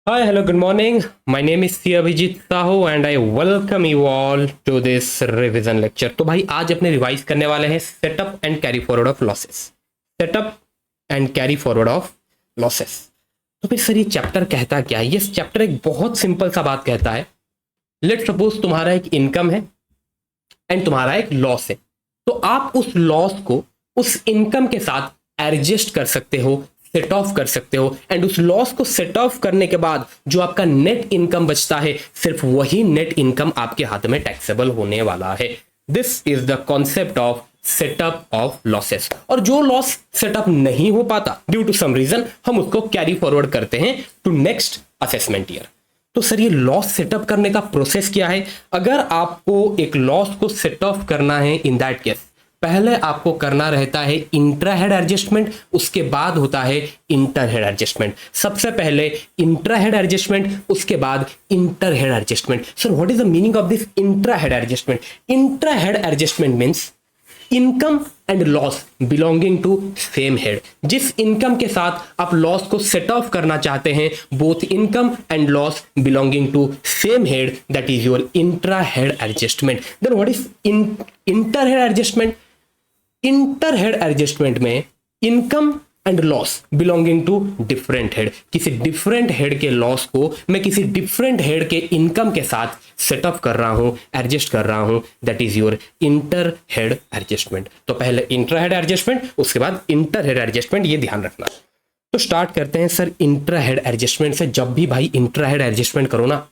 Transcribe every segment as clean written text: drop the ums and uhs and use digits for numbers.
Hi, hello, good morning. My name is C. Abhijit Sahu and I welcome you all to this revision lecture. तो भाई आज अपने revise करने वाले हैं setup and carry forward of losses. Setup and carry forward of losses. तो फिर sir ये चैप्टर कहता क्या है? ये चैप्टर एक बहुत सिंपल सा बात कहता है। लेट सपोज तुम्हारा एक इनकम है एंड तुम्हारा एक लॉस है, तो आप उस लॉस को उस इनकम के साथ एडजस्ट कर सकते हो, सेट ऑफ कर सकते हो, एंड उस लॉस को सेट ऑफ करने के बाद जो आपका नेट इनकम बचता है, सिर्फ वही नेट इनकम आपके हाथ में टैक्सेबल होने वाला है। This is the concept of setup of losses. और जो लॉस सेटअप नहीं हो पाता ड्यू टू सम रीजन, हम उसको कैरी फॉरवर्ड करते हैं टू नेक्स्ट असेसमेंट ईयर। तो सर ये लॉस सेटअप करने का प्रोसेस क्या है? अगर आपको एक लॉस को सेट ऑफ करना है, इन दैट केस पहले आपको करना रहता है इंट्रा हेड एडजस्टमेंट, उसके बाद होता है इंटर हेड एडजस्टमेंट। सबसे पहले इंट्रा हेड एडजस्टमेंट, उसके बाद inter head adjustment. Sir what is the meaning of this intra head adjustment? Intra head adjustment means income and loss belonging to same head. जिस income के साथ आप loss को set of करना चाहते हैं, both income and loss belonging to same head, that is your intra head adjustment. Then what is inter head adjustment? Inter head adjustment में income and loss belonging to different head. किसी different head के loss को मैं किसी different head के income के साथ setup कर रहा हूं, एडजस्ट कर रहा हूं, that is your inter head adjustment. तो पहले इंट्रा हेड एडजस्टमेंट, उसके बाद इंटर हेड एडजस्टमेंट, ये ध्यान रखना। तो स्टार्ट करते हैं सर इंट्रा हेड एडजस्टमेंट से। जब भी भाई इंट्रा हेड एडजस्टमेंट करो ना,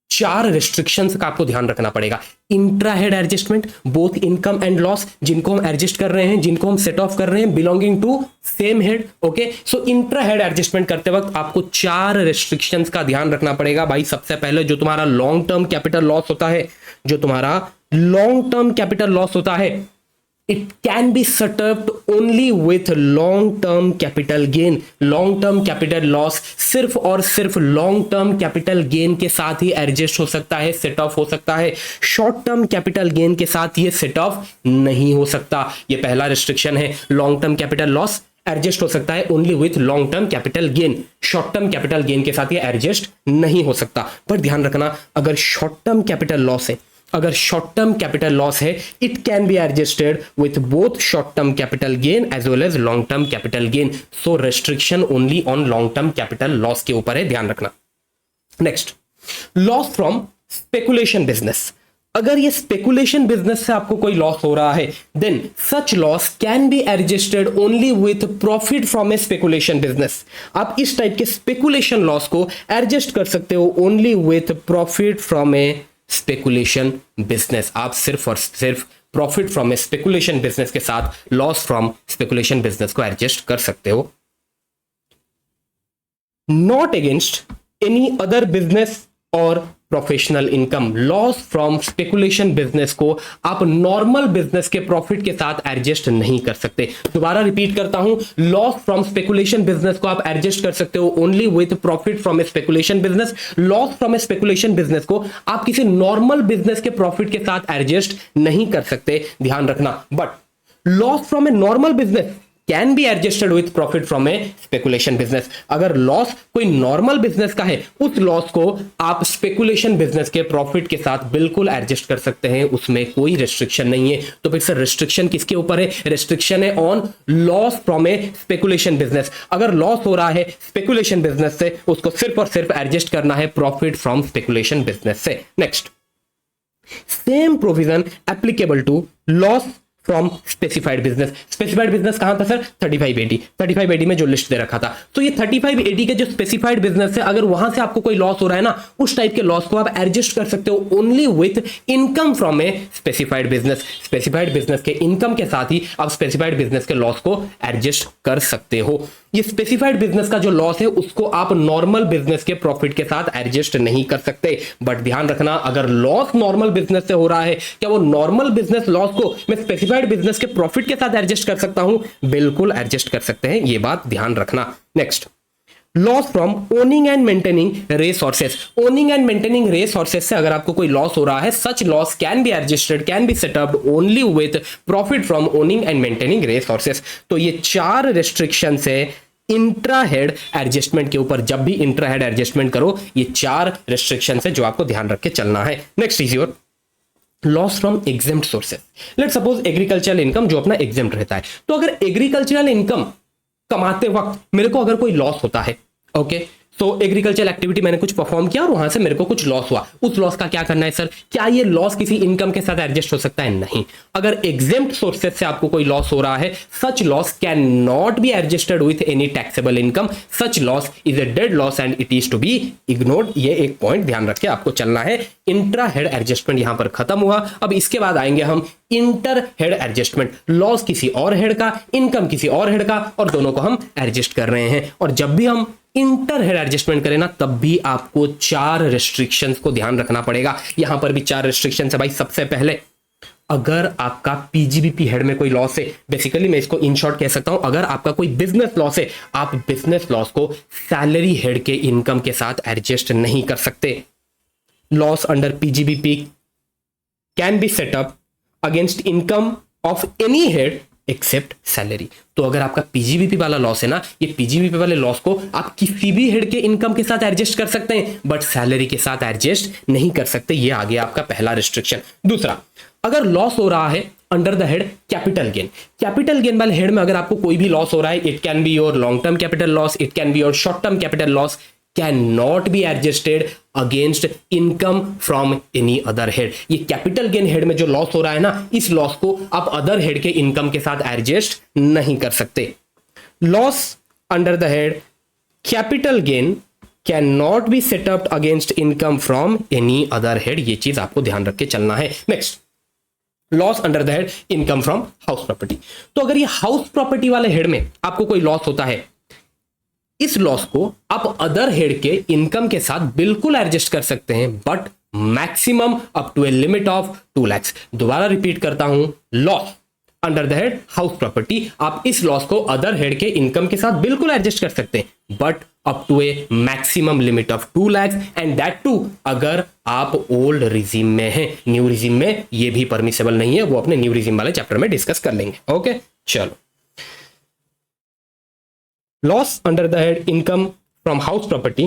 4 रिस्ट्रिक्शंस का आपको ध्यान रखना पड़ेगा। Intra head adjustment, both income and loss, जिनको हम एडजस्ट कर रहे हैं, जिनको हम सेट ऑफ कर रहे हैं, belonging to same head. Okay, so intra head adjustment करते वक्त आपको 4 रिस्ट्रिक्शंस का ध्यान रखना पड़ेगा भाई। सबसे पहले जो तुम्हारा लॉन्ग टर्म कैपिटल लॉस होता है, जो तुम्हारा लॉन्ग टर्म कैपिटल लॉस होता है, it can be set up only with long term capital gain। long term capital loss सिर्फ और सिर्फ long term capital gain के साथ ही एडजस्ट हो सकता है, सेट ऑफ हो सकता है। short term capital gain के साथ ये सेट ऑफ नहीं हो सकता। ये पहला रिस्ट्रिक्शन है। long term capital loss adjust हो सकता है only with long term capital gain. Short term capital gain के साथ ये एडजस्ट नहीं हो सकता। पर ध्यान रखना, अगर शॉर्ट टर्म कैपिटल लॉस है, अगर शॉर्ट टर्म कैपिटल लॉस है, it can be adjusted with both short term capital gain as well as long term capital gain. So restriction only on long term capital loss के ऊपर है, ध्यान रखना। Next, loss from speculation business. अगर ये speculation business से आपको कोई लॉस हो रहा है, then such loss can be adjusted only with profit from a speculation business. आप इस टाइप के स्पेकुलेशन लॉस को एडजस्ट कर सकते हो only with profit from a speculation business. आप सिर्फ और सिर्फ profit from a speculation business के साथ लॉस फ्रॉम स्पेकुलेशन बिजनेस को एडजस्ट कर सकते हो। Not against any other business और professional income. Loss from speculation business को आप नॉर्मल बिजनेस के प्रॉफिट के साथ एडजस्ट नहीं कर सकते। दोबारा रिपीट करता हूं, लॉस फ्रॉम स्पेकुलेशन बिजनेस को आप एडजस्ट कर सकते हो only with profit from a speculation business. Loss from a speculation business को आप किसी नॉर्मल बिजनेस के प्रॉफिट के साथ एडजस्ट नहीं कर सकते, ध्यान रखना। But loss from a normal business can be adjusted with profit from a speculation business. अगर लॉस कोई नॉर्मल बिजनेस का है, उस लॉस को आप स्पेकुलेशन बिजनेस के प्रॉफिट के साथ बिल्कुल एडजस्ट कर सकते हैं, उसमें कोई रिस्ट्रिक्शन नहीं है। तो फिर सर रिस्ट्रिक्शन किसके ऊपर है? रिस्ट्रिक्शन है on loss from a speculation business. अगर लॉस हो रहा है स्पेकुलेशन बिजनेस से, उसको सिर्फ और सिर्फ एडजस्ट करना है प्रॉफिट फ्रॉम स्पेकुलेशन बिजनेस से। Next, same provision applicable to loss from specified business. Specified business कहां था सर? 3580। 3580 में जो लिस्ट दे रखा था, तो ये 3580 के जो स्पेसिफाइड बिजनेस है, अगर वहां से आपको कोई लॉस हो रहा है ना, उस टाइप के लॉस को आप एडजस्ट कर सकते हो only with income from a specified business. Specified business के इनकम के साथ ही आप स्पेसिफाइड बिजनेस के लॉस को एडजस्ट कर सकते हो। ये स्पेसिफाइड बिजनेस का जो लॉस है, उसको आप नॉर्मल बिजनेस के प्रॉफिट के साथ एडजस्ट नहीं कर सकते। बट ध्यान रखना, अगर लॉस नॉर्मल बिजनेस से हो रहा है, क्या वो नॉर्मल बिजनेस लॉस को मैं स्पेसिफाइड बिजनेस के प्रॉफिट के साथ एडजस्ट कर सकता हूं? बिल्कुल एडजस्ट कर सकते हैं, ये बात ध्यान रखना। Next, loss from owning and maintaining resources. Owning and maintaining resources से अगर आपको कोई लॉस हो रहा है, such loss can be adjusted, can be setup only with profit from owning and maintaining resources. तो ये 4 रिस्ट्रिक्शन है इंट्रा हेड एडजस्टमेंट के ऊपर। जब भी इंट्रा हेड एडजस्टमेंट करो, ये 4 रिस्ट्रिक्शन है जो आपको ध्यान रख के चलना है। Next is your loss from exempt sources. Let suppose agricultural income जो अपना एग्जेम्प्ट रहता है, तो अगर एग्रीकल्चरल इनकम कमाते वक्त मेरे को अगर कोई लॉस होता है, ओके, तो एग्रीकल्चर एक्टिविटी मैंने कुछ परफॉर्म किया और वहां से मेरे को कुछ लॉस हुआ, उस लॉस का क्या करना है सर? क्या ये लॉस किसी इनकम के साथ एडजस्ट हो सकता है? नहीं। अगर एग्जेम्प्ट सोर्सेज से आपको कोई लॉस हो रहा है, such loss can not be adjusted with any taxable income, such loss is a dead loss and it is to be ignored. ये एक पॉइंट ध्यान रख के आपको चलना है। इंट्रा हेड एडजस्टमेंट यहां पर खत्म हुआ। अब इसके बाद आएंगे हम इंटर हेड एडजस्टमेंट। लॉस किसी और हेड का, इनकम किसी और हेड का, और दोनों को हम एडजस्ट कर रहे हैं। और जब भी हम इंटर हेड एडजस्टमेंट करें ना, तब भी आपको 4 रिस्ट्रिक्शंस को ध्यान रखना पड़ेगा। यहां पर भी 4 रिस्ट्रिक्शंस है भाई। सबसे पहले, अगर आपका पीजीबीपी हेड में कोई लॉस है, बेसिकली मैं इसको इन शॉर्ट कह सकता हूं, अगर आपका कोई बिजनेस लॉस है, आप बिजनेस लॉस को सैलरी हेड के इनकम के साथ एडजस्ट नहीं कर सकते। Loss under PGBP can be set up against income of any head except salary. तो अगर आपका पीजीबीपी वाला लॉस है ना, ये पीजीबीपी वाले लॉस को आप किसी भी हेड के इनकम के साथ एडजस्ट कर सकते हैं, बट सैलरी के साथ एडजस्ट नहीं कर सकते। ये आ गया आपका पहला रिस्ट्रिक्शन। दूसरा, अगर लॉस हो रहा है under the head capital gain, capital gain वाले हेड में अगर आपको कोई भी लॉस हो रहा है, it can be your long term capital loss, it can be your short term capital loss, can not be adjusted against income from any other head. ये कैपिटल गेन हेड में जो लॉस हो रहा है ना, इस लॉस को आप अदर हेड के इनकम के साथ एडजस्ट नहीं कर सकते। Loss under the head capital gain can not B set up against income from any other head. ये चीज आपको ध्यान रख के चलना है। Next, loss under the head income from house property. तो अगर ये हाउस प्रॉपर्टी वाले हेड में आपको कोई लॉस होता है, इस लॉस को आप अदर हेड के इनकम के साथ बिल्कुल एडजस्ट कर सकते हैं, but maximum up to a limit of 2 lakh. दोबारा रिपीट करता हूं, loss under the head house property, आप इस लॉस को अदर हेड के इनकम के साथ बिल्कुल एडजस्ट कर सकते हैं, but up to a maximum limit of 2 lakh, and that too अगर आप ओल्ड रिजीम में हैं। न्यू रिजीम में ये भी परमिसेबल नहीं है, वो अपने न्यू रिजीम वाले चैप्टर में डिस्कस कर लेंगे। ओके, चलो। Loss under the head income from house property,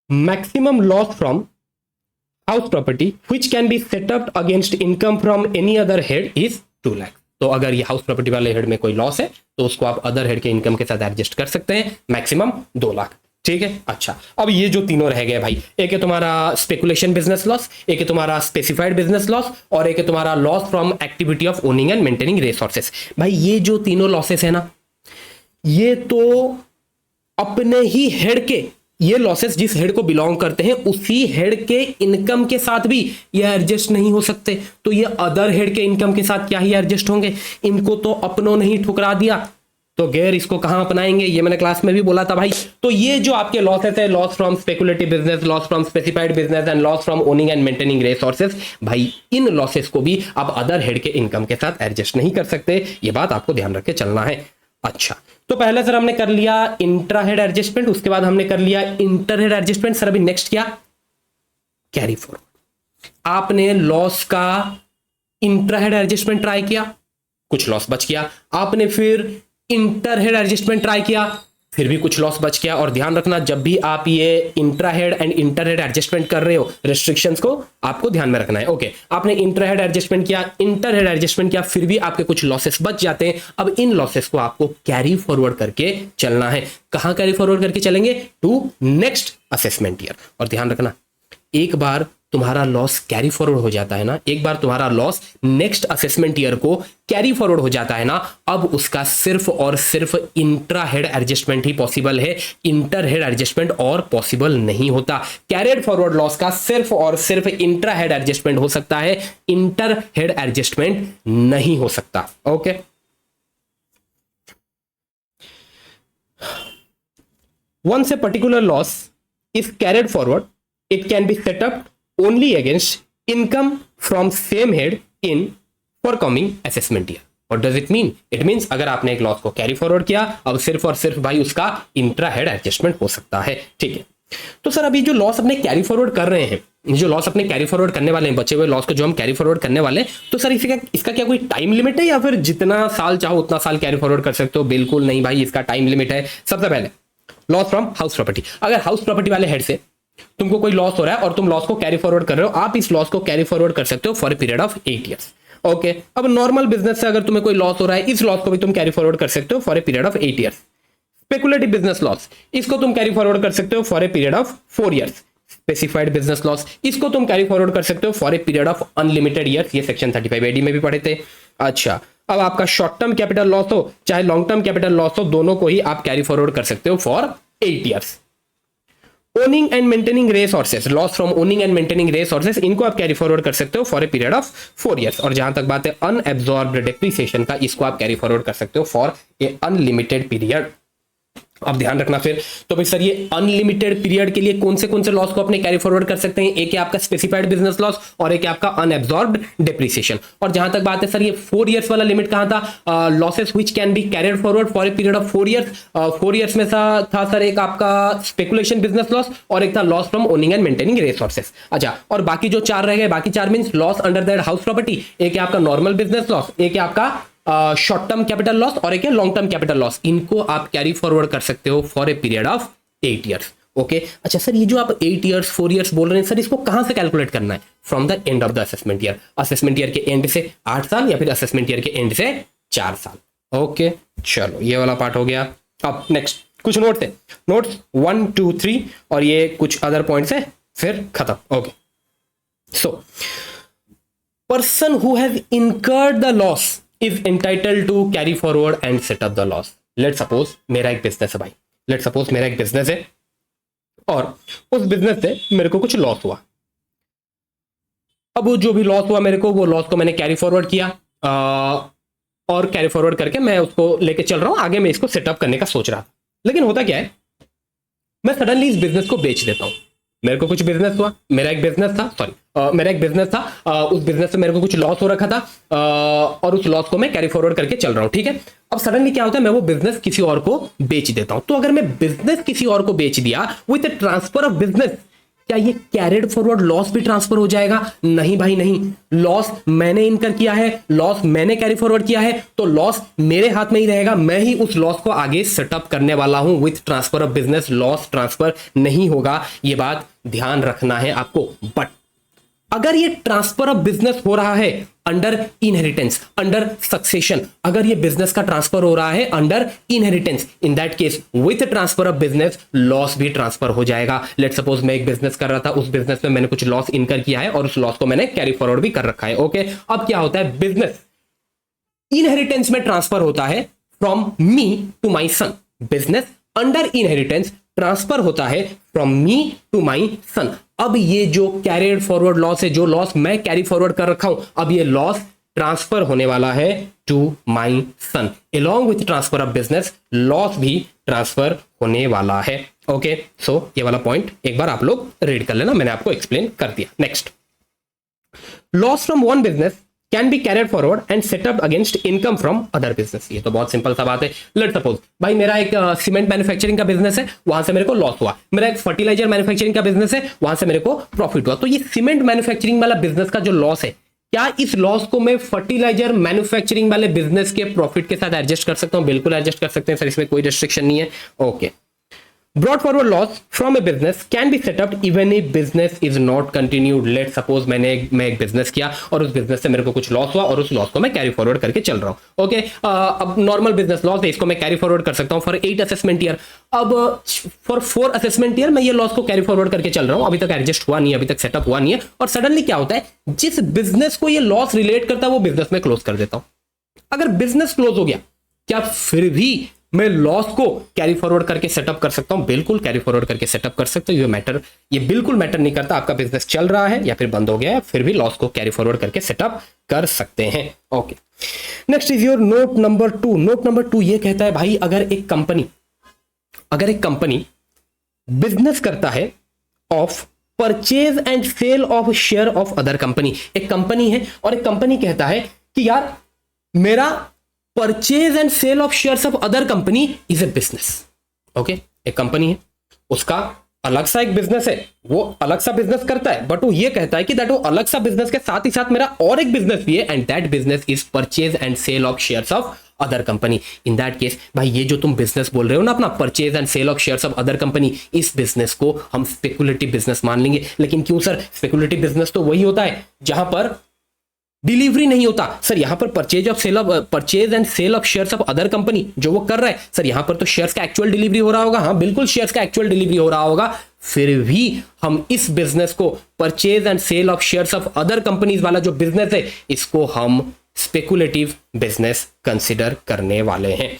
maximum loss from house property which can be set up against income from any other head is 2 lakh. तो अगर ये हाउस प्रॉपर्टी वाले head में कोई लॉस है, तो उसको आप अदर हेड के इनकम के साथ एडजस्ट कर सकते हैं, मैक्सिमम 2 लाख। ठीक है, अच्छा। अब ये जो तीनों रह गए भाई, एक है तुम्हारा स्पेकुलेशन बिजनेस लॉस, एक है तुम्हारा स्पेसिफाइड बिजनेस लॉस, और एक है तुम्हारा loss from activity of owning and maintaining resources. भाई ये जो तीनों लॉसेस है ना, ये तो अपने ही हेड के, ये लॉसेस जिस हेड को बिलोंग करते हैं उसी हेड के इनकम के साथ भी ये एडजस्ट नहीं हो सकते। तो ये अदर हेड के इनकम के साथ क्या ही एडजस्ट होंगे? इनको तो अपनों ने ही ठुकरा दिया, तो गैर इसको कहां अपनाएंगे? ये मैंने क्लास में भी बोला था भाई। तो ये जो आपके लॉसेस है, loss from speculative business, loss from specified business and loss from owning and maintaining resources, भाई इन लॉसेस को भी आप अदर हेड के इनकम के साथ एडजस्ट नहीं कर सकते। ये बात आपको ध्यान रख के चलना है। अच्छा, तो पहले सर हमने कर लिया इंट्रा हेड एडजस्टमेंट, उसके बाद हमने कर लिया इंटर हेड एडजस्टमेंट। सर अभी नेक्स्ट क्या? Carry forward. आपने लॉस का इंट्रा हेड एडजस्टमेंट ट्राई किया, कुछ लॉस बच गया। आपने फिर इंटर हेड एडजस्टमेंट ट्राई किया, फिर भी कुछ लॉस बच गया। और ध्यान रखना, जब भी आप ये intra head and inter head adjustment कर रहे हो, रिस्ट्रिक्शंस को आपको ध्यान में रखना है। ओके, आपने इंट्रा हेड एडजस्टमेंट किया, इंटर हेड एडजस्टमेंट किया, फिर भी आपके कुछ लॉसेस बच जाते हैं। अब इन लॉसेस को आपको कैरी फॉरवर्ड करके चलना है। कहां कैरी फॉरवर्ड करके चलेंगे? To next assessment year. और ध्यान रखना, एक बार तुम्हारा लॉस कैरी फॉरवर्ड हो जाता है ना, एक बार तुम्हारा लॉस नेक्स्ट असेसमेंट ईयर को कैरी फॉरवर्ड हो जाता है ना, अब उसका सिर्फ और सिर्फ इंट्रा हेड एडजस्टमेंट ही पॉसिबल है, इंटर हेड एडजस्टमेंट और पॉसिबल नहीं होता। कैरिड फॉरवर्ड लॉस का सिर्फ और सिर्फ इंट्रा हेड एडजस्टमेंट हो सकता है, इंटर हेड एडजस्टमेंट नहीं हो सकता। Okay, once a particular loss is carried forward, it can be set up only against income from same head in forthcoming assessment year. What does it mean? It means अगर आपने एक loss को carry forward किया, अब सिर्फ और सिर्फ भाई उसका इंट्रा हेड एडजस्टमेंट हो सकता है। ठीक है, तो सर अभी जो लॉस अपने कैरी फॉरवर्ड कर रहे हैं, जो लॉस अपने कैरी फॉरवर्ड करने वाले हैं, बचे हुए लॉस को जो हम कैरी फॉरवर्ड करने वाले हैं, तो सर इसका क्या कोई टाइम लिमिट है या फिर जितना साल चाहो उतना साल कैरी फॉरवर्ड कर सकते हो? बिल्कुल नहीं भाई, इसका टाइम लिमिट है। सबसे पहले लॉस फ्रॉम हाउस प्रॉपर्टी। अगर हाउस प्रॉपर्टी वाले हेड से तुमको कोई लॉस हो रहा है और तुम लॉस को कैरी फॉरवर्ड कर रहे हो, आप इस लॉस को कैरी फॉरवर्ड कर सकते हो for a period of 8 years. Okay, अब नॉर्मल बिजनेस से अगर तुम्हें कोई लॉस हो रहा है, इस लॉस को भी तुम कैरी फॉरवर्ड कर सकते हो for a period of 8 years. Speculative business loss, इसको तुम कैरी फॉरवर्ड कर सकते हो for a period of 4 years. Specified business loss, इसको तुम कैरी फॉरवर्ड कर सकते हो for a period of unlimited years. ये सेक्शन 35AD में भी पढ़े थे। अच्छा, अब आपका शॉर्ट टर्म कैपिटल लॉस हो चाहे लॉन्ग टर्म कैपिटल लॉस हो, दोनों को ही आप कैरी फॉरवर्ड कर सकते हो for 8 years. Owning and maintaining resources, loss from owning and maintaining resources, इनको आप कैरी फॉरवर्ड कर सकते हो for a period of 4 years. और जहां तक बात है अनएब्जॉर्ब्ड डेप्रिसिएशन का, इसको आप कैरी फॉरवर्ड कर सकते हो फॉर ए अनलिमिटेड पीरियड। अब ध्यान रखना फिर, तो भाई सर ये अनलिमिटेड पीरियड के लिए कौन से लॉस को अपने कैरी फॉरवर्ड कर सकते हैं? एक है आपका स्पेसिफाइड बिजनेस लॉस और एक है आपका अनएब्जॉर्ब्ड डेप्रिसिएशन। और जहां तक बात है सर, ये 4 ईयर्स वाला लिमिट कहां था? Losses which can be carried forward for a period of 4 years. 4 years में था सर एक आपका स्पेकुलेशन बिजनेस लॉस और एक था loss from owning and maintaining resources. अच्छा, और बाकी जो 4 रह गए, बाकी 4 means loss under that house property, एक है आपका नॉर्मल बिजनेस लॉस, एक है आपका शॉर्ट टर्म कैपिटल लॉस और एक है लॉन्ग टर्म कैपिटल लॉस। इनको आप कैरी फॉरवर्ड कर सकते हो for a period of 8 years. Okay, अच्छा सर ये जो आप 8 ईयर्स 4 ईयर्स बोल रहे हैं सर, इसको कहां से कैलकुलेट करना है? From the end of the assessment year. Assessment year के एंड से 8 साल या फिर असेसमेंट ईयर के एंड से 4 साल। ओके, चलो ये वाला पार्ट हो गया। अब नेक्स्ट कुछ नोट्स है, नोट्स 1 2 3 और ये कुछ अदर पॉइंट्स है, फिर खत्म। Okay, so person who has incurred the loss is entitled to carry forward and set up the loss. Let's suppose मेरा एक बिजनेस है भाई, let's suppose मेरा एक बिजनेस है और उस बिजनेस से मेरे को कुछ लॉस हुआ। अब वो जो भी लॉस हुआ मेरे को, वो लॉस को मैंने कैरी फॉरवर्ड किया और कैरी फॉरवर्ड करके मैं उसको लेके चल रहा हूं आगे। मैं इसको सेटअप करने का सोच रहा था, लेकिन होता क्या है, मैं सडनली इस बिजनेस को बेच देता हूं। मेरे को कुछ बिजनेस हुआ, मेरा एक बिजनेस था, उस बिजनेस से मेरे को कुछ लॉस हो रखा था और उस लॉस को मैं कैरी फॉरवर्ड करके चल रहा हूं। ठीक है, अब सडनली क्या होता है, मैं वो बिजनेस किसी और को बेच देता हूं। तो अगर मैं बिजनेस किसी और को बेच दिया विद ट्रांसफर ऑफ बिजनेस, क्या ये कैरिड फॉरवर्ड लॉस भी ट्रांसफर हो जाएगा? नहीं भाई नहीं, लॉस मैंने इनकर किया है, लॉस मैंने कैरी फॉरवर्ड किया है, तो लॉस मेरे हाथ में ही रहेगा। मैं ही उस लॉस को आगे सेटअप करने वाला हूं। With transfer of business loss transfer नहीं होगा, ये बात ध्यान रखना है आपको। बट अगर ये ट्रांसफर ऑफ बिजनेस हो रहा है अंडर इनहेरिटेंस, अंडर सक्सेशन, अगर ये बिजनेस का ट्रांसफर हो रहा है under inheritance, in that case with transfer of business loss भी ट्रांसफर हो जाएगा। लेट सपोज मैं एक बिजनेस कर रहा था, उस बिजनेस में मैंने कुछ लॉस इनकर किया है और उस लॉस को मैंने कैरी फॉरवर्ड भी कर रखा है। ओके, अब क्या होता है, बिजनेस इनहेरिटेंस में ट्रांसफर होता है from me to my son. Business under inheritance transfer होता है फ्रॉम मी टू माई सन। अब ये जो कैरिड फॉरवर्ड लॉस है, जो लॉस मैं कैरी फॉरवर्ड कर रखा हूं, अब ये लॉस ट्रांसफर होने वाला है to my son. Along with transfer of business loss भी ट्रांसफर होने वाला है। ओके, सो ये वाला पॉइंट एक बार आप लोग रीड कर लेना, मैंने आपको एक्सप्लेन कर दिया। Next, loss from one business can be carried forward and setup against income from other business. ये तो बहुत सिंपल सा बात है। लेट सपोज भाई मेरा एक सीमेंट मैन्युफैक्चरिंग का बिजनेस है, वहां से मेरे को लॉस हुआ। मेरा एक फर्टिलाइजर मैन्युफैक्चरिंग का बिजनेस है, वहां से मेरे को प्रॉफिट हुआ। तो ये सीमेंट मैन्युफैक्चरिंग वाला बिजनेस का जो लॉस है, क्या इस लॉस को मैं फर्टिलाइजर मैन्युफैक्चरिंग वाले बिजनेस के प्रॉफिट के साथ एडजस्ट कर सकता हूं? बिल्कुल एडजस्ट कर सकते हैं सर, इसमें कोई रिस्ट्रिक्शन नहीं है। Okay, Brought forward loss from a business can be set up even if business is not continued. Let's suppose मैं एक बिजनेस किया और उस बिजनेस से मेरे को कुछ लॉस हुआ और उस लॉस को मैं कैरी फॉरवर्ड करके चल रहा हूँ। ओके, अब नॉर्मल बिजनेस लॉस है, इसको मैं कैरी फॉरवर्ड कर सकता हूँ फॉर 8 असेसमेंट ईयर। अब फॉर 4 असेसमेंट ईयर मैं ये लॉस को कैरी फॉरवर्ड करके चल रहा हूँ, अभी तक एडजस्ट हुआ नहीं है, अभी तक सेटअप हुआ नहीं है। और सडनली क्या होता है, जिस बिजनेस को ये लॉस रिलेट करता है वो बिजनेस में क्लोज कर देता हूँ। अगर बिजनेस क्लोज हो गया, क्या फिर भी मैं लॉस को कैरी फॉरवर्ड करके सेटअप कर सकता हूं? बिल्कुल कैरी फॉरवर्ड करके सेटअप कर सकते हो। ये बिल्कुल मैटर नहीं करता आपका बिजनेस चल रहा है या फिर बंद हो गया है, फिर भी लॉस को कैरी फॉरवर्ड करके सेटअप कर सकते हैं। Okay, next is your note number 2। Note number 2 ये कहता है भाई अगर एक कंपनी बिजनेस करता है of purchase and sale of share of other company. एक कंपनी है और एक कंपनी कहता है कि यार मेरा purchase and sale of shares of other company is a business. Okay, एक कंपनी है, उसका अलग सा एक बिजनेस है, वो अलग सा बिजनेस करता है, बट वो ये कहता है कि दैट वो अलग सा बिजनेस के साथ ही साथ मेरा और एक बिजनेस भी है, and that business is purchase and sale of shares of other company. In that case भाई ये जो तुम बिजनेस बोल रहे हो ना अपना, purchase and sale of shares of other company, इस बिजनेस को हम स्पेकुलेटिव बिजनेस मान लेंगे। लेकिन क्यों सर? स्पेकुलेटिव बिजनेस तो वही होता है जहां पर डिलीवरी नहीं होता। सर यहां पर purchase and sale of shares of other company जो वो कर रहा है, सर यहां पर तो शेयर्स का एक्चुअल डिलीवरी हो रहा होगा। हाँ बिल्कुल शेयर्स का एक्चुअल डिलीवरी हो रहा होगा, फिर भी हम इस बिजनेस को, purchase and sale of shares of other companies वाला जो बिजनेस है, इसको हम स्पेकुलेटिव बिजनेस कंसिडर करने वाले हैं।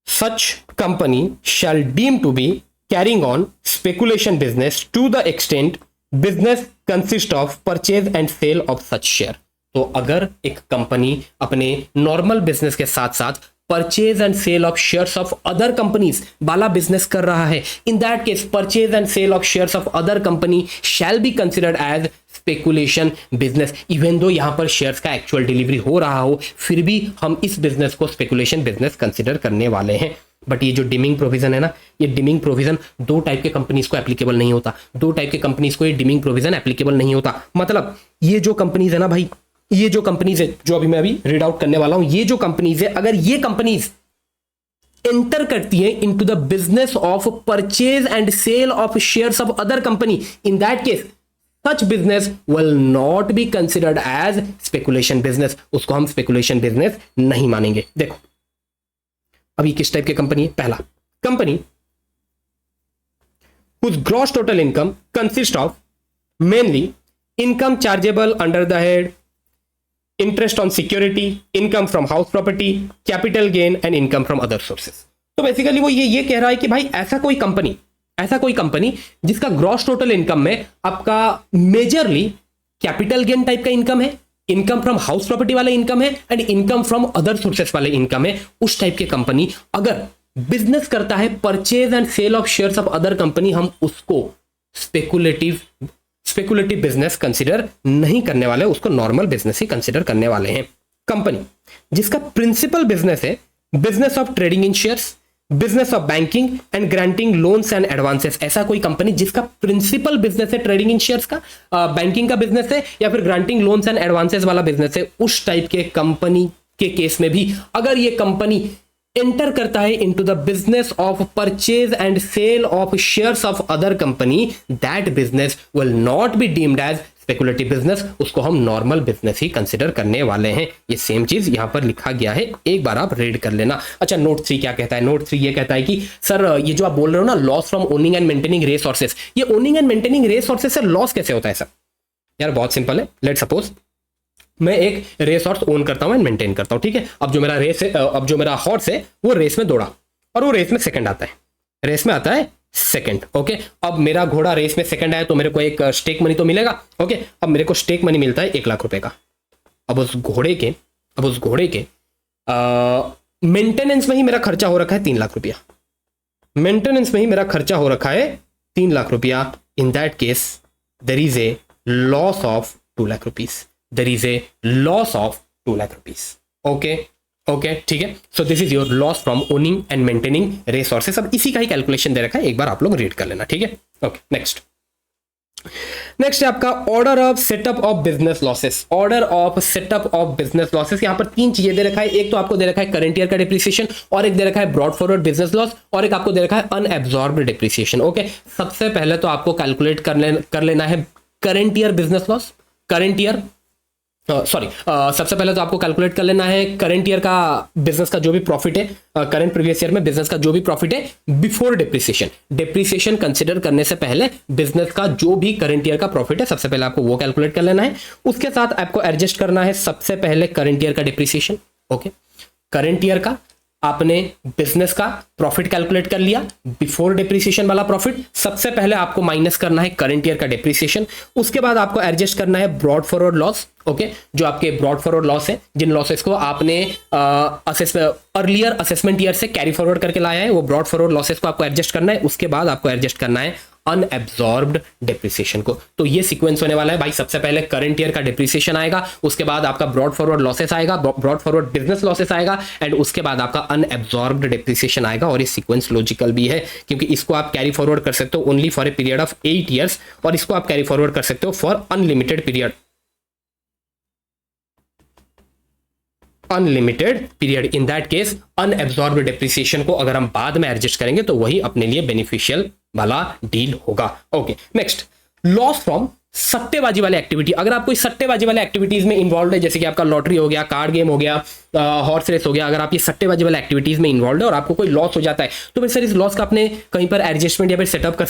Such company shall deem to be carrying on speculation business to the extent business consists of purchase and sale of such share। तो अगर एक कंपनी अपने नॉर्मल बिजनेस के साथ साथ purchase and sale of shares of other companies वाला business कर रहा है, in that case purchase and sale of shares of other company shall be considered as speculation business. Even though यहां पर शेयर्स का एक्चुअल डिलीवरी हो रहा हो, फिर भी हम इस बिजनेस को स्पेकुलेशन बिजनेस कंसिडर करने वाले हैं। बट ये जो डिमिंग प्रोविजन है ना, ये डिमिंग प्रोविजन दो टाइप के कंपनीज को एप्लीकेबल नहीं होता। दो टाइप के कंपनीज को ये डिमिंग प्रोविजन एप्लीकेबल नहीं होता। मतलब ये जो कंपनीज है ना भाई, ये जो कंपनीज है जो मैं अभी रीड आउट करने वाला हूं, ये जो कंपनीज है, अगर ये कंपनीज एंटर करती है into the business of purchase and sale of shares of other company, in that case such business will not be considered as speculation business. उसको हम स्पेकुलेशन बिजनेस नहीं मानेंगे। देखो अभी किस टाइप की कंपनी है? पहला, company whose gross total income consists of mainly income chargeable under the head interest on security, income from house property, capital gain and income from other sources। तो basically वो ये कह रहा है कि भाई ऐसा कोई कंपनी जिसका ग्रॉस टोटल इनकम में आपका मेजरली कैपिटल गेन टाइप का इनकम है, इनकम फ्रॉम हाउस प्रॉपर्टी वाला इनकम है and income from other sources वाले इनकम है, उस टाइप की कंपनी अगर बिजनेस करता है purchase and sale of shares of other company, हम उसको स्पेकुलेटिव बिजनेस कंसिडर नहीं करने वाले, उसको नॉर्मल बिजनेस ही कंसिडर करने वाले हैं। कंपनी जिसका प्रिंसिपल बिजनेस है business of trading in shares, business of banking and granting loans and advances. ऐसा कोई कंपनी जिसका प्रिंसिपल बिजनेस है ट्रेडिंग इन शेयर्स का, बैंकिंग का बिजनेस है या फिर ग्रांटिंग लोन्स एंड एडवांसेस वाला बिजनेस है, उस टाइप के कंपनी के केस में भी अगर ये कंपनी एंटर करता है into the business of purchase and sale of shares of other company, that business will not be deemed as speculative business. उसको हम नॉर्मल बिजनेस ही कंसिडर करने वाले हैं। ये सेम चीज यहां पर लिखा गया है, एक बार आप रीड कर लेना। अच्छा, नोट 3 क्या कहता है? नोट 3 ये कहता है कि सर ये जो आप बोल रहे हो ना, loss from owning and maintaining resources, ये ओनिंग एंड मेंटेनिंग रिसोर्सेस से लॉस कैसे होता है सर? यार बहुत सिंपल है। लेट सपोज मैं एक रेस हॉर्स ओन करता हूं एंड मेंटेन करता हूं, ठीक है। अब जो मेरा रेस है, अब जो मेरा हॉर्स है वो रेस में दौड़ा और वो रेस में सेकंड आता है, रेस में आता है सेकंड, ओके। अब मेरा घोड़ा रेस में सेकंड आया तो मेरे को एक स्टेक मनी तो मिलेगा, ओके। अब मेरे को स्टेक मनी मिलता है 1 लाख रुपए का। अब उस घोड़े के मेंटेनेंस में ही मेरा खर्चा हो रखा है 3 लाख रुपया, मेंटेनेंस में ही मेरा खर्चा हो रखा है 3 लाख रुपया। In that case there is a loss of 2 lakh rupees, there is a loss of 2 lakh rupees, okay okay, ठीक है। So this is your loss from owning and maintaining resources. अब इसी का ही कैलकुलेशन दे रखा है, एक बार आप लोग रीड कर लेना, ठीक है। ओके, नेक्स्ट है आपका order of setup of business losses. Order of setup of business losses, यहां पर 3 चीजें दे रखा है। एक तो आपको दे रखा है करंट ईयर का डिप्रिसिएशन, और एक दे रखा है ब्रॉड फॉरवर्ड बिजनेस लॉस, और एक आपको दे रखा है अनएब्जॉर्ब्ड डिप्रिसिएशन, ओके। सबसे पहले तो आपको कैलकुलेट कर लेना है current year business loss, current year सबसे पहले तो आपको कैलकुलेट कर लेना है करंट ईयर का बिजनेस का जो भी प्रॉफिट है, करंट प्रीवियस ईयर में बिजनेस का जो भी प्रॉफिट है बिफोर डिप्रिसिएशन। डिप्रिसिएशन कंसिडर करने से पहले बिजनेस का जो भी करंट ईयर का प्रॉफिट है, सबसे पहले आपको वो कैलकुलेट कर लेना है। उसके साथ आपको एडजस्ट करना है सबसे पहले करंट ईयर का डिप्रिसिएशन, ओके। करंट ईयर का आपने बिजनेस का प्रॉफिट कैलकुलेट कर लिया, बिफोर डिप्रिसिएशन वाला प्रॉफिट सबसे पहले आपको माइनस करना है करंट ईयर का डिप्रिसिएशन। उसके बाद आपको एडजस्ट करना है ब्रॉड फॉरवर्ड लॉस, ओके। जो आपके ब्रॉड फॉरवर्ड लॉस है, जिन लॉसेस को आपने अर्लियर असेसमेंट ईयर से कैरी फॉरवर्ड करके लाया है, वो ब्रॉड फॉरवर्ड लॉसेस को आपको एडजस्ट करना है। उसके बाद आपको एडजस्ट करना है अनएब्जॉर्ब्ड डेप्रिसिएशन को। तो ये सीक्वेंस होने वाला है भाई, सबसे पहले करंट ईयर का डेप्रिसिएशन आएगा, उसके बाद आपका ब्रॉड फॉरवर्ड लॉसेस आएगा, ब्रॉड फॉरवर्ड बिजनेस लॉसेस आएगा, एंड उसके बाद आपका अनएब्जॉर्ब्ड डेप्रिसिएशन आएगा। और ये सीक्वेंस लॉजिकल भी है क्योंकि इसको आप कैरी फॉरवर्ड कर सकते हो only for a period of 8 years, और इसको आप कैरी फॉरवर्ड कर सकते हो for unlimited period, unlimited period. In that case unabsorbed depreciation को अगर हम बाद में एडजस्ट करेंगे तो वही अपने लिए बेनिफिशियल वाला डील होगा। ओके, नेक्स्ट, लॉस फ्रॉम सट्टेबाजी वाले एक्टिविटी। अगर आप कोई सट्टेबाजी वाले एक्टिविटीज में इन्वॉल्व है, जैसे कि आपका लॉटरी हो गया, कार्ड गेम हो गया, हॉर्स रेस हो गया, अगर आप ये सट्टेबाजी वाले एक्टिविटीज में इन्वॉल्व है और आपको कोई लॉस हो जाता है, तो फिर सर इस लॉस का अपने कहीं पर एडजस्टमेंट या फिर सेटअप कर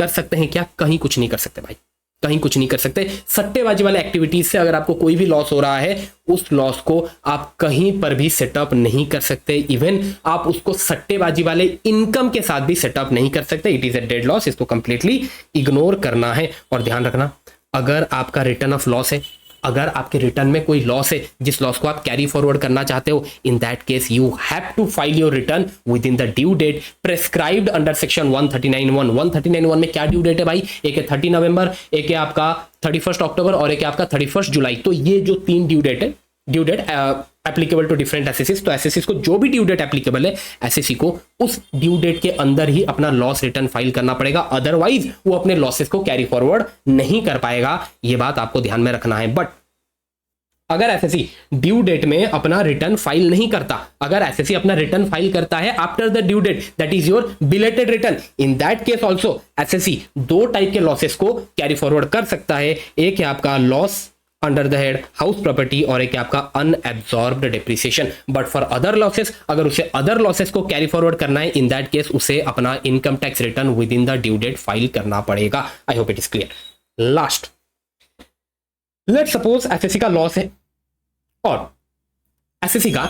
सकते हैं क्या? कहीं कुछ नहीं कर सकते भाई, कहीं कुछ नहीं कर सकते। सट्टेबाजी वाले एक्टिविटीज से अगर आपको कोई भी लॉस हो रहा है, उस लॉस को आप कहीं पर भी सेटअप नहीं कर सकते। इवन आप उसको सट्टेबाजी वाले इनकम के साथ भी सेटअप नहीं कर सकते। It is a dead loss, इसको कंप्लीटली इग्नोर करना है। और ध्यान रखना, अगर आपका रिटर्न ऑफ लॉस है, अगर आपके रिटर्न में कोई लॉस है जिस लॉस को आप कैरी फॉरवर्ड करना चाहते हो, in that case you have to file your return within the due date prescribed under section 139(1). 139(1) में क्या ड्यू डेट है भाई? एक है 30 नवंबर, एक है आपका 31 अक्टूबर और एक है आपका 31 जुलाई। तो ये जो 3 ड्यू डेट है, due date applicable to different एसएससीज, तो एसएससीज को जो भी ड्यू डेट एप्लीकेबल है, एसएससी को उस ड्यू डेट के अंदर ही अपना लॉस रिटर्न फाइल करना पड़ेगा, अदरवाइज वो अपने लॉसेस को कैरी फॉरवर्ड नहीं कर पाएगा। ये बात आपको ध्यान में रखना है। बट अगर एसएससी ड्यू डेट में अपना रिटर्न फाइल नहीं करता, अगर एसएससी अपना रिटर्न फाइल करता है after the due date, that is your belated return, in that case also SSC 2 type के लॉसेस को कैरी फॉरवर्ड कर सकता है। एक है आपका loss under the head house property और एक है आपका unabsorbed depreciation. But for other losses, अगर उसे अदर लॉसेस को कैरी फॉरवर्ड करना है, इन दैट केस उसे अपना income tax return within the due date file करना पड़ेगा। I hope it is clear. Last, let suppose SSC का लॉस है और एसएससी का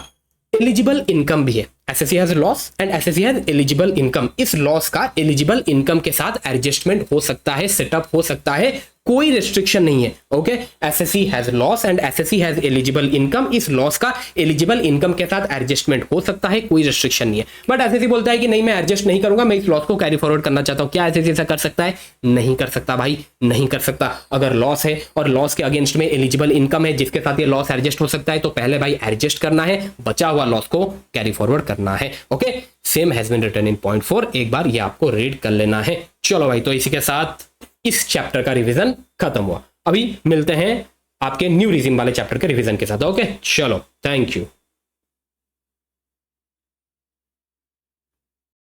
एलिजिबल इनकम भी है। SSC has loss and SSC has eligible income. इस लॉस का एलिजिबल इनकम के साथ एडजस्टमेंट हो सकता है, सेटअप हो सकता है, कोई रिस्ट्रिक्शन नहीं है। Okay, SSC has loss and SSC has eligible income. इस लॉस का एलिजिबल इनकम के साथ एडजस्टमेंट हो सकता है, कोई रिस्ट्रिक्शन नहीं है। बट एसएससी बोलता है कि नहीं, मैं एडजस्ट नहीं करूंगा, मैं इस लॉस को कैरी फॉरवर्ड करना चाहता हूं। क्या एसएससी ऐसा कर सकता है? नहीं कर सकता भाई, नहीं कर सकता। अगर लॉस है और लॉस के अगेंस्ट में एलिजिबल इनकम है जिसके साथ ये लॉस एडजस्ट हो सकता है, तो पहले भाई एडजस्ट करना है, बचा हुआ लॉस को कैरी फॉरवर्ड करना है। Okay, same has been written in point 4, एक बार ये आपको रीड कर लेना है। चलो भाई, तो इसी के साथ इस चैप्टर का रिवीजन खत्म हुआ। अभी मिलते हैं आपके न्यू रीजन वाले चैप्टर के रिवीजन के साथ। ओके, चलो, थैंक यू।